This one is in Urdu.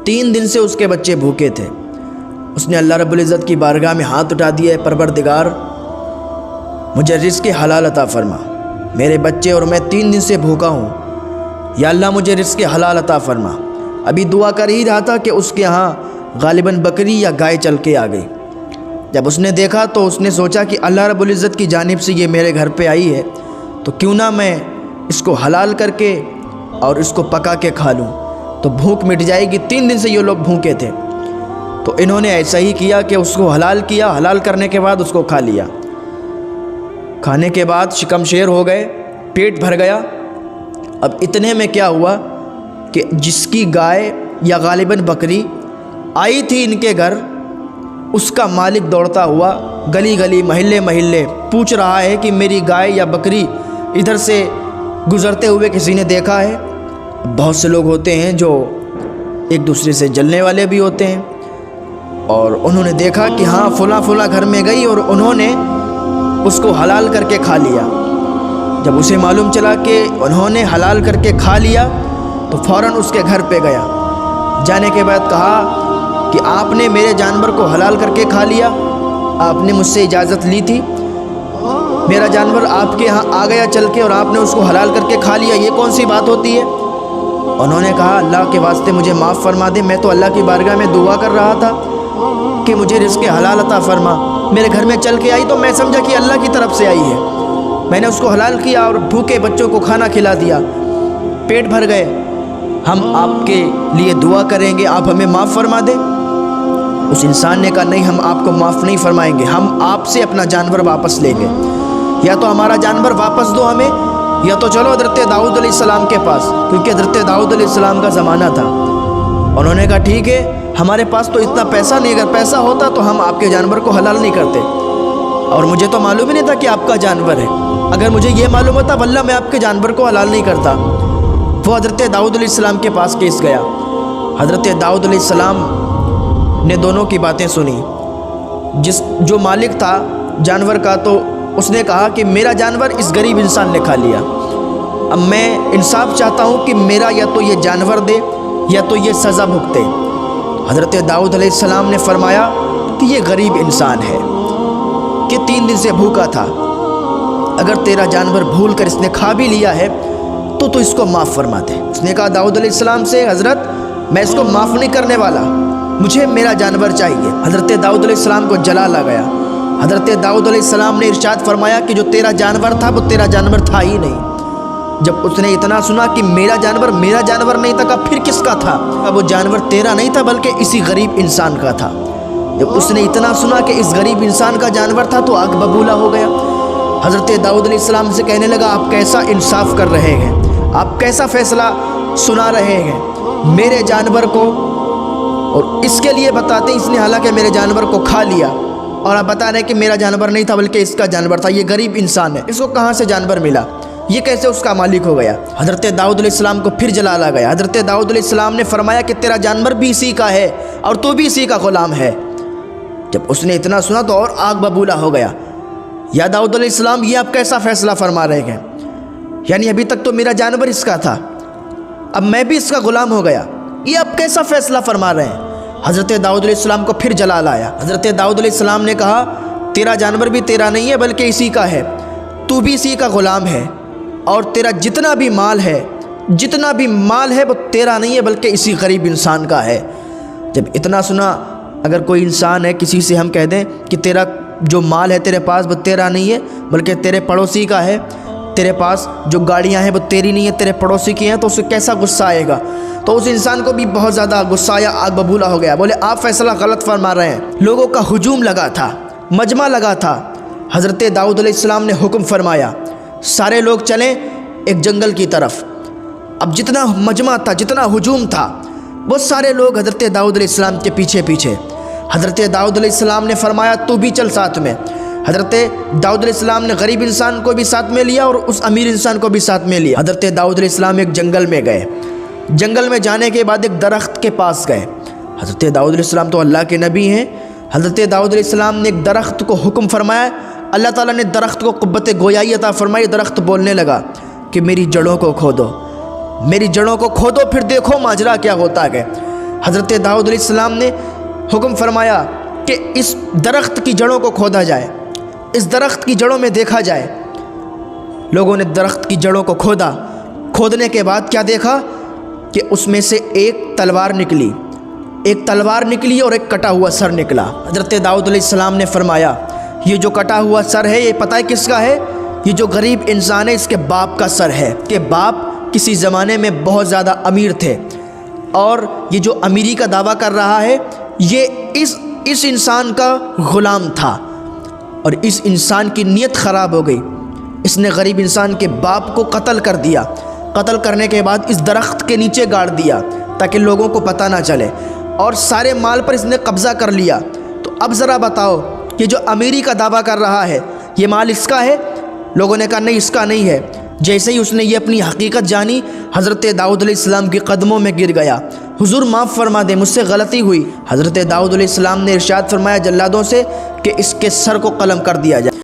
3 دن سے اس کے بچے بھوکے تھے۔ اس نے اللہ رب العزت کی بارگاہ میں ہاتھ اٹھا دیا، پروردگار مجھے رزق حلال عطا فرما، میرے بچے اور میں 3 دن سے بھوکا ہوں، یا اللہ مجھے رزق حلال عطا فرما۔ ابھی دعا کر ہی رہا تھا کہ اس کے ہاں غالباً بکری یا گائے چل کے آ گئی۔ جب اس نے دیکھا تو اس نے سوچا کہ اللہ رب العزت کی جانب سے یہ میرے گھر پہ آئی ہے تو کیوں نہ میں اس کو حلال کر کے اور اس کو پکا کے کھا لوں تو بھوک مٹ جائے گی۔ 3 دن سے یہ لوگ بھوکے تھے، تو انہوں نے ایسا ہی کیا کہ اس کو حلال کیا، حلال کرنے کے بعد اس کو کھا لیا۔ کھانے کے بعد شکم شیر ہو گئے، پیٹ بھر گیا۔ اب اتنے میں کیا ہوا کہ جس کی گائے یا غالباً بکری آئی تھی ان کے گھر، اس کا مالک دوڑتا ہوا گلی گلی محلے محلے پوچھ رہا ہے کہ میری گائے یا بکری ادھر سے گزرتے ہوئے کسی نے دیکھا ہے؟ بہت سے لوگ ہوتے ہیں جو ایک دوسرے سے جلنے والے بھی ہوتے ہیں، اور انہوں نے دیکھا کہ ہاں فلاں فلاں گھر میں گئی اور انہوں نے اس کو حلال کر کے کھا لیا۔ جب اسے معلوم چلا کہ انہوں نے حلال کر کے کھا لیا تو فوراً اس کے گھر پہ گیا۔ جانے کے بعد کہا کہ آپ نے میرے جانور کو حلال کر کے کھا لیا، آپ نے مجھ سے اجازت لی تھی، میرا جانور آپ کے ہاں آ گیا چل کے اور آپ نے اس کو حلال کر کے کھا لیا، یہ کون سی بات ہوتی ہے؟ انہوں نے کہا اللہ کے واسطے مجھے معاف فرما دے، میں تو اللہ کی بارگاہ میں دعا کر رہا تھا کہ مجھے رزق حلال عطا فرما، میرے گھر میں چل کے آئی تو میں سمجھا کہ اللہ کی طرف سے آئی ہے، میں نے اس کو حلال کیا اور بھوکے بچوں کو کھانا کھلا دیا، پیٹ بھر گئے، ہم آپ کے لیے دعا کریں گے، آپ ہمیں معاف فرما دیں۔ اس انسان نے کہا نہیں، ہم آپ کو معاف نہیں فرمائیں گے، ہم آپ سے اپنا جانور واپس لیں گے، یا تو ہمارا جانور واپس دو ہمیں، یا تو چلو حضرت داؤد علیہ السلام کے پاس، کیونکہ حضرت داؤد علیہ السلام کا زمانہ تھا۔ انہوں نے کہا ٹھیک ہے، ہمارے پاس تو اتنا پیسہ نہیں، اگر پیسہ ہوتا تو ہم آپ کے جانور کو حلال نہیں کرتے، اور مجھے تو معلوم ہی نہیں تھا کہ آپ کا جانور ہے، اگر مجھے یہ معلوم ہوتا واللہ میں آپ کے جانور کو حلال نہیں کرتا۔ وہ حضرت داؤد علیہ السلام کے پاس کیس گیا۔ حضرت داؤد علیہ السلام نے دونوں کی باتیں سنی۔ جو مالک تھا جانور کا تو اس نے کہا کہ میرا جانور اس غریب انسان نے کھا لیا، اب میں انصاف چاہتا ہوں کہ میرا یا تو یہ جانور دے یا تو یہ سزا بھگتے۔ حضرت داؤد علیہ السلام نے فرمایا کہ یہ غریب انسان ہے کہ 3 دن سے بھوکا تھا، اگر تیرا جانور بھول کر اس نے کھا بھی لیا ہے تو اس کو معاف فرما دے۔ اس نے کہا داؤد علیہ السلام سے حضرت میں اس کو معاف نہیں کرنے والا، مجھے میرا جانور چاہیے۔ حضرت داؤد علیہ السلام کو جلال آ گیا۔ حضرت داؤد علیہ السلام نے ارشاد فرمایا کہ جو تیرا جانور تھا وہ تیرا جانور تھا ہی نہیں۔ جب اس نے اتنا سنا کہ میرا جانور نہیں تھا، پھر کس کا تھا؟ وہ جانور تیرا نہیں تھا بلکہ اسی غریب انسان کا تھا۔ جب اس نے اتنا سنا کہ اس غریب انسان کا جانور تھا تو آگ ببولا ہو گیا۔ حضرت داؤد علیہ السلام سے کہنے لگا آپ کیسا انصاف کر رہے ہیں، آپ کیسا فیصلہ سنا رہے ہیں میرے جانور کو، اور اس کے لیے بتاتے ہیں اس نے حالانکہ میرے جانور کو کھا لیا، اور آپ بتا رہے ہیں کہ میرا جانور نہیں تھا بلکہ اس کا جانور تھا، یہ غریب انسان ہے، اس کو کہاں سے جانور ملا، یہ کیسے اس کا مالک ہو گیا؟ حضرت داؤد علیہ السلام کو پھر جلال آ گیا۔ حضرت داؤد علیہ السلام نے فرمایا کہ تیرا جانور بھی اسی کا ہے اور تو بھی اسی کا غلام ہے۔ جب اس نے اتنا سنا تو اور آگ ببولا ہو گیا۔ یا داؤد علیہ السلام یہ آپ کیسا فیصلہ فرما رہے ہیں؟ یعنی ابھی تک تو میرا جانور اس کا تھا، اب میں بھی اس کا غلام ہو گیا، یہ آپ کیسا فیصلہ فرما رہے ہیں؟ حضرت داؤد علیہ السلام کو پھر جلال آیا۔ حضرت داؤد علیہ السلام نے کہا تیرا جانور بھی تیرا نہیں ہے بلکہ اسی کا ہے، تو بھی اسی کا غلام ہے، اور تیرا جتنا بھی مال ہے وہ تیرا نہیں ہے بلکہ اسی غریب انسان کا ہے۔ جب اتنا سنا، اگر کوئی انسان ہے کسی سے ہم کہہ دیں کہ تیرا جو مال ہے تیرے پاس وہ تیرا نہیں ہے بلکہ تیرے پڑوسی کا ہے، تیرے پاس جو گاڑیاں ہیں وہ تیری نہیں ہے تیرے پڑوسی کی ہیں، تو اسے کیسا غصہ آئے گا؟ تو اس انسان کو بھی بہت زیادہ غصہ آیا، آگ ببولا ہو گیا، بولے آپ فیصلہ غلط فرما رہے ہیں۔ لوگوں کا ہجوم لگا تھا، مجمع لگا تھا۔ حضرت داؤد علیہ السلام نے حکم فرمایا سارے لوگ چلیں ایک جنگل کی طرف۔ اب جتنا مجمع تھا، جتنا ہجوم تھا، وہ سارے لوگ حضرت داؤد علیہ السلام کے پیچھے پیچھے۔ حضرت داؤد علیہ السلام نے فرمایا تو بھی چل ساتھ میں۔ حضرت داؤد علیہ السلام نے غریب انسان کو بھی ساتھ میں لیا اور اس امیر انسان کو بھی ساتھ میں لیا۔ حضرت داؤد علیہ السلام ایک جنگل میں گئے۔ جنگل میں جانے کے بعد ایک درخت کے پاس گئے۔ حضرت داؤد علیہ السلام تو اللہ کے نبی ہیں۔ حضرت داؤد علیہ السلام نے ایک درخت کو حکم فرمایا، اللہ تعالیٰ نے درخت کو قوت گویائی عطا فرمائی۔ درخت بولنے لگا کہ میری جڑوں کو کھودو، میری جڑوں کو کھودو، پھر دیکھو ماجرا کیا ہوتا ہے۔ حضرت داؤد علیہ السلام نے حکم فرمایا کہ اس درخت کی جڑوں کو کھودا جائے، اس درخت کی جڑوں میں دیکھا جائے۔ لوگوں نے درخت کی جڑوں کو کھودا، کھودنے کے بعد کیا دیکھا کہ اس میں سے ایک تلوار نکلی، ایک تلوار نکلی اور ایک کٹا ہوا سر نکلا۔ حضرت داؤد علیہ السلام نے فرمایا یہ جو کٹا ہوا سر ہے یہ پتہ ہے کس کا ہے؟ یہ جو غریب انسان ہے اس کے باپ کا سر ہے، کہ باپ کسی زمانے میں بہت زیادہ امیر تھے، اور یہ جو امیری کا دعویٰ کر رہا ہے یہ اس انسان کا غلام تھا، اور اس انسان کی نیت خراب ہو گئی، اس نے غریب انسان کے باپ کو قتل کر دیا۔ قتل کرنے کے بعد اس درخت کے نیچے گاڑ دیا تاکہ لوگوں کو پتہ نہ چلے، اور سارے مال پر اس نے قبضہ کر لیا۔ تو اب ذرا بتاؤ یہ جو امیری کا دعویٰ کر رہا ہے یہ مال اس کا ہے؟ لوگوں نے کہا نہیں اس کا نہیں ہے۔ جیسے ہی اس نے یہ اپنی حقیقت جانی، حضرت داؤد علیہ السلام کے قدموں میں گر گیا، حضور معاف فرما دیں مجھ سے غلطی ہوئی۔ حضرت داؤد علیہ السلام نے ارشاد فرمایا جلادوں سے کہ اس کے سر کو قلم کر دیا جائے۔